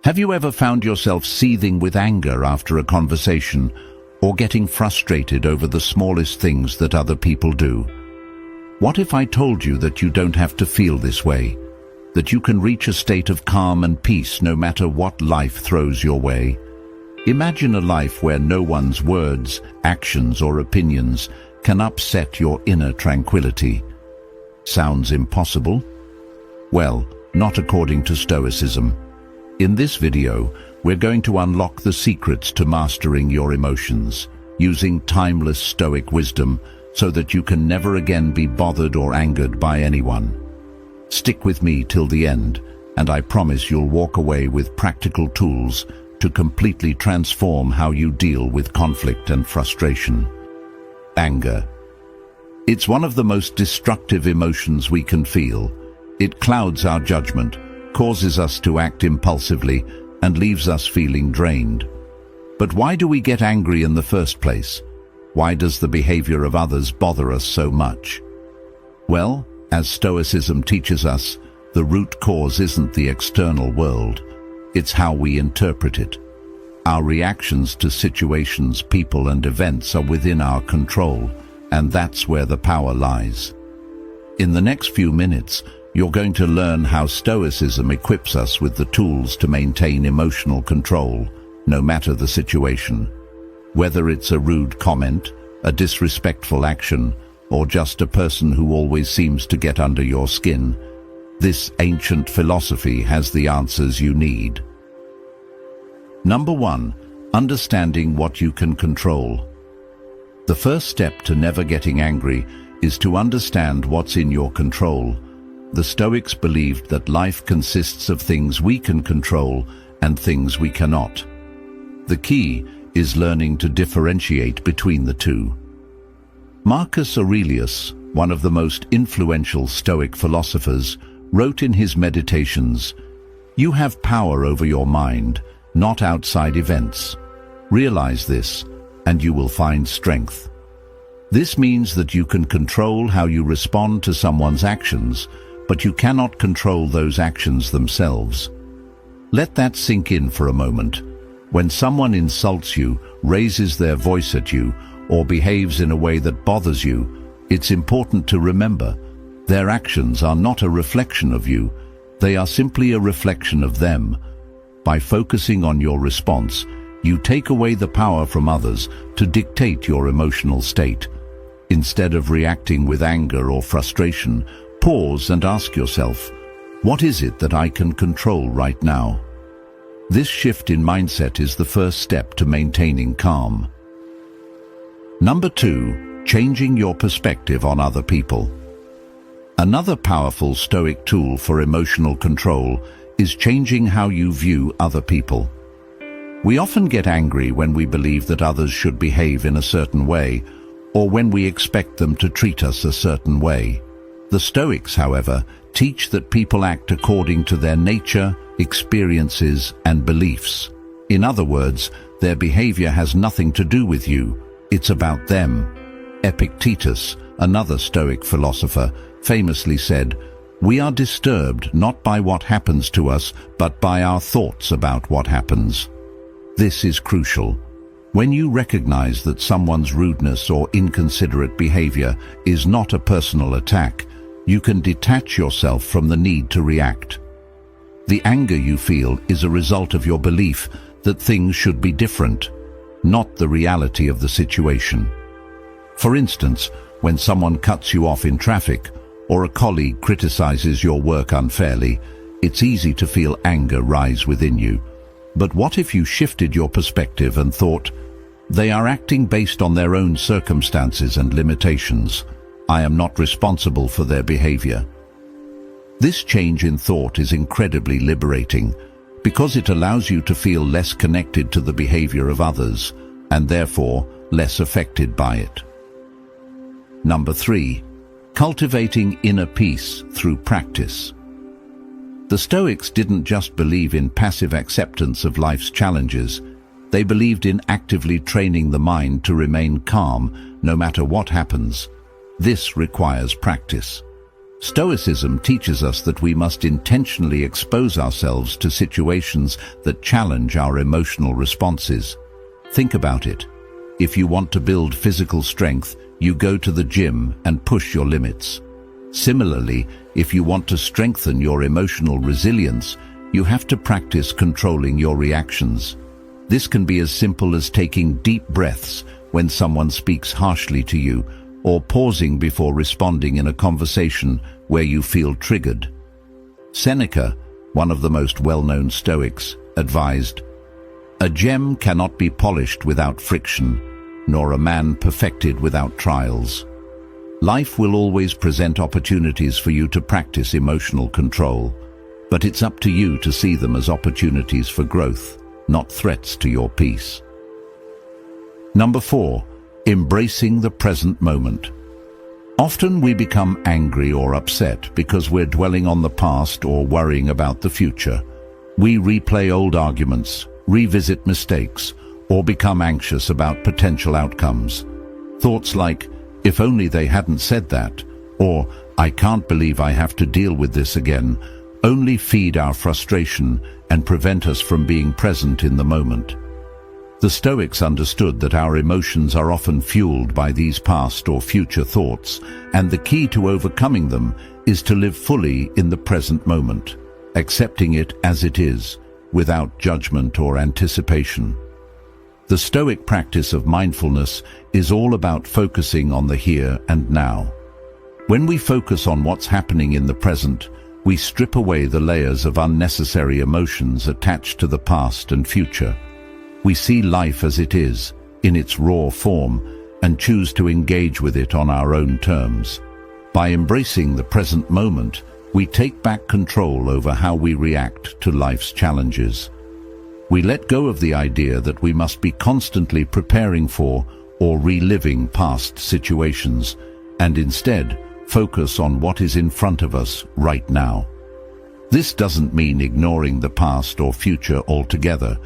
Have you ever found yourself seething with anger after a conversation, or getting frustrated over the smallest things that other people do? What if I told you that you don't have to feel this way, that you can reach a state of calm and peace no matter what life throws your way? Imagine a life where no one's words, actions, or opinions can upset your inner tranquility. Sounds impossible? Well, not according to Stoicism. In this video, we're going to unlock the secrets to mastering your emotions, using timeless Stoic wisdom so that you can never again be bothered or angered by anyone. Stick with me till the end, and I promise you'll walk away with practical tools to completely transform how you deal with conflict and frustration. Anger. It's one of the most destructive emotions we can feel. It clouds our judgment, causes us to act impulsively, and leaves us feeling drained. But why do we get angry in the first place? Why does the behavior of others bother us so much? Well, as Stoicism teaches us, the root cause isn't the external world. It's how we interpret it. Our reactions to situations, people, and events are within our control, and that's where the power lies. In the next few minutes, you're going to learn how Stoicism equips us with the tools to maintain emotional control, no matter the situation. Whether it's a rude comment, a disrespectful action, or just a person who always seems to get under your skin, this ancient philosophy has the answers you need. Number 1. Understanding what you can control. The first step to never getting angry is to understand what's in your control. The Stoics believed that life consists of things we can control and things we cannot. The key is learning to differentiate between the two. Marcus Aurelius, one of the most influential Stoic philosophers, wrote in his Meditations, "You have power over your mind, not outside events. Realize this, and you will find strength." This means that you can control how you respond to someone's actions, but you cannot control those actions themselves. Let that sink in for a moment. When someone insults you, raises their voice at you, or behaves in a way that bothers you, it's important to remember, their actions are not a reflection of you, they are simply a reflection of them. By focusing on your response, you take away the power from others to dictate your emotional state. Instead of reacting with anger or frustration, pause and ask yourself, what is it that I can control right now? This shift in mindset is the first step to maintaining calm. Number 2, changing your perspective on other people. Another powerful Stoic tool for emotional control is changing how you view other people. We often get angry when we believe that others should behave in a certain way, or when we expect them to treat us a certain way. The Stoics, however, teach that people act according to their nature, experiences, and beliefs. In other words, their behavior has nothing to do with you, it's about them. Epictetus, another Stoic philosopher, famously said, "We are disturbed not by what happens to us, but by our thoughts about what happens." This is crucial. When you recognize that someone's rudeness or inconsiderate behavior is not a personal attack, you can detach yourself from the need to react. The anger you feel is a result of your belief that things should be different, not the reality of the situation. For instance, when someone cuts you off in traffic, or a colleague criticizes your work unfairly, it's easy to feel anger rise within you. But what if you shifted your perspective and thought, they are acting based on their own circumstances and limitations. I am not responsible for their behavior. This change in thought is incredibly liberating because it allows you to feel less connected to the behavior of others and therefore less affected by it. Number 3, cultivating inner peace through practice. The Stoics didn't just believe in passive acceptance of life's challenges. They believed in actively training the mind to remain calm no matter what happens. This requires practice. Stoicism teaches us that we must intentionally expose ourselves to situations that challenge our emotional responses. Think about it. If you want to build physical strength, you go to the gym and push your limits. Similarly, if you want to strengthen your emotional resilience, you have to practice controlling your reactions. This can be as simple as taking deep breaths when someone speaks harshly to you, or pausing before responding in a conversation where you feel triggered. Seneca, one of the most well-known Stoics, advised, "A gem cannot be polished without friction, nor a man perfected without trials." Life will always present opportunities for you to practice emotional control, but it's up to you to see them as opportunities for growth, not threats to your peace. Number 4, embracing the present moment. Often we become angry or upset because we're dwelling on the past or worrying about the future. We replay old arguments, revisit mistakes, or become anxious about potential outcomes. Thoughts like, "If only they hadn't said that," or "I can't believe I have to deal with this again," only feed our frustration and prevent us from being present in the moment. The Stoics understood that our emotions are often fueled by these past or future thoughts, and the key to overcoming them is to live fully in the present moment, accepting it as it is, without judgment or anticipation. The Stoic practice of mindfulness is all about focusing on the here and now. When we focus on what's happening in the present, we strip away the layers of unnecessary emotions attached to the past and future. We see life as it is, in its raw form, and choose to engage with it on our own terms. By embracing the present moment, we take back control over how we react to life's challenges. We let go of the idea that we must be constantly preparing for or reliving past situations, and instead focus on what is in front of us right now. This doesn't mean ignoring the past or future altogether.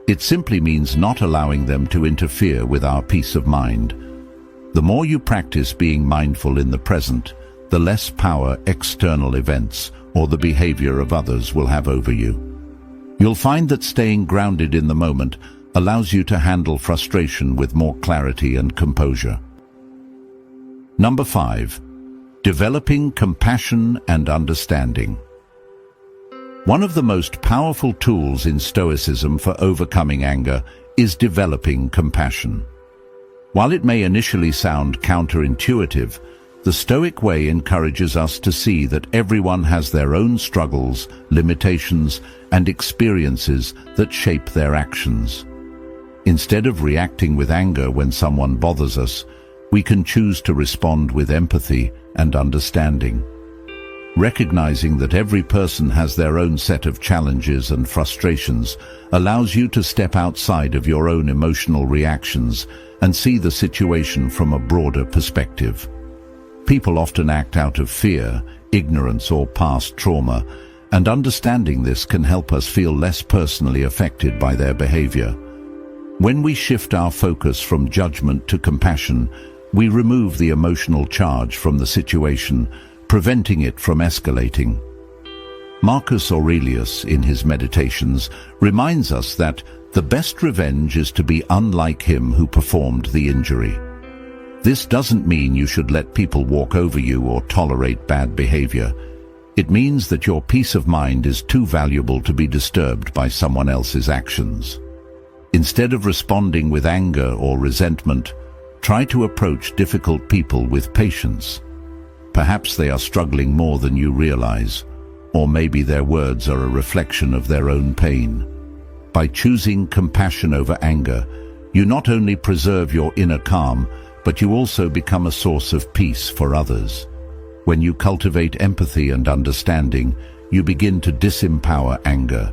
It simply means not allowing them to interfere with our peace of mind. The more you practice being mindful in the present, the less power external events or the behavior of others will have over you. You'll find that staying grounded in the moment allows you to handle frustration with more clarity and composure. Number 5, developing compassion and understanding. One of the most powerful tools in Stoicism for overcoming anger is developing compassion. While it may initially sound counterintuitive, the Stoic way encourages us to see that everyone has their own struggles, limitations, and experiences that shape their actions. Instead of reacting with anger when someone bothers us, we can choose to respond with empathy and understanding. Recognizing that every person has their own set of challenges and frustrations allows you to step outside of your own emotional reactions and see the situation from a broader perspective. People often act out of fear, ignorance, or past trauma, and understanding this can help us feel less personally affected by their behavior. When we shift our focus from judgment to compassion, we remove the emotional charge from the situation, preventing it from escalating. Marcus Aurelius, in his Meditations, reminds us that the best revenge is to be unlike him who performed the injury. This doesn't mean you should let people walk over you or tolerate bad behavior. It means that your peace of mind is too valuable to be disturbed by someone else's actions. Instead of responding with anger or resentment, try to approach difficult people with patience. Perhaps they are struggling more than you realize, or maybe their words are a reflection of their own pain. By choosing compassion over anger, you not only preserve your inner calm, but you also become a source of peace for others. When you cultivate empathy and understanding, you begin to disempower anger.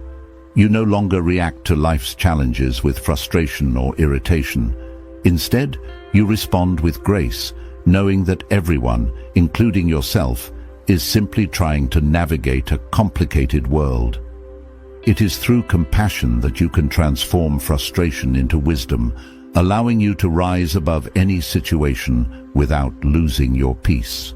You no longer react to life's challenges with frustration or irritation. Instead, you respond with grace, knowing that everyone, including yourself, is simply trying to navigate a complicated world. It is through compassion that you can transform frustration into wisdom, allowing you to rise above any situation without losing your peace.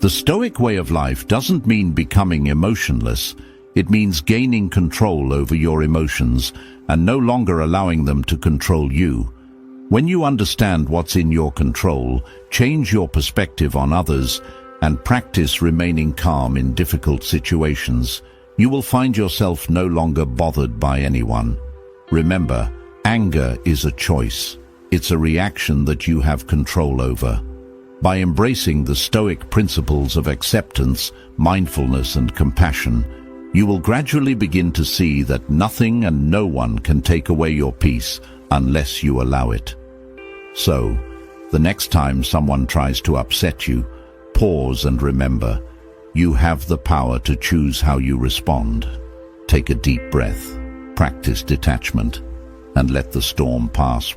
The Stoic way of life doesn't mean becoming emotionless. It means gaining control over your emotions and no longer allowing them to control you. When you understand what's in your control, change your perspective on others, and practice remaining calm in difficult situations, you will find yourself no longer bothered by anyone. Remember, anger is a choice. It's a reaction that you have control over. By embracing the Stoic principles of acceptance, mindfulness, and compassion, you will gradually begin to see that nothing and no one can take away your peace unless you allow it. So, the next time someone tries to upset you, pause and remember, you have the power to choose how you respond. Take a deep breath, practice detachment, and let the storm pass.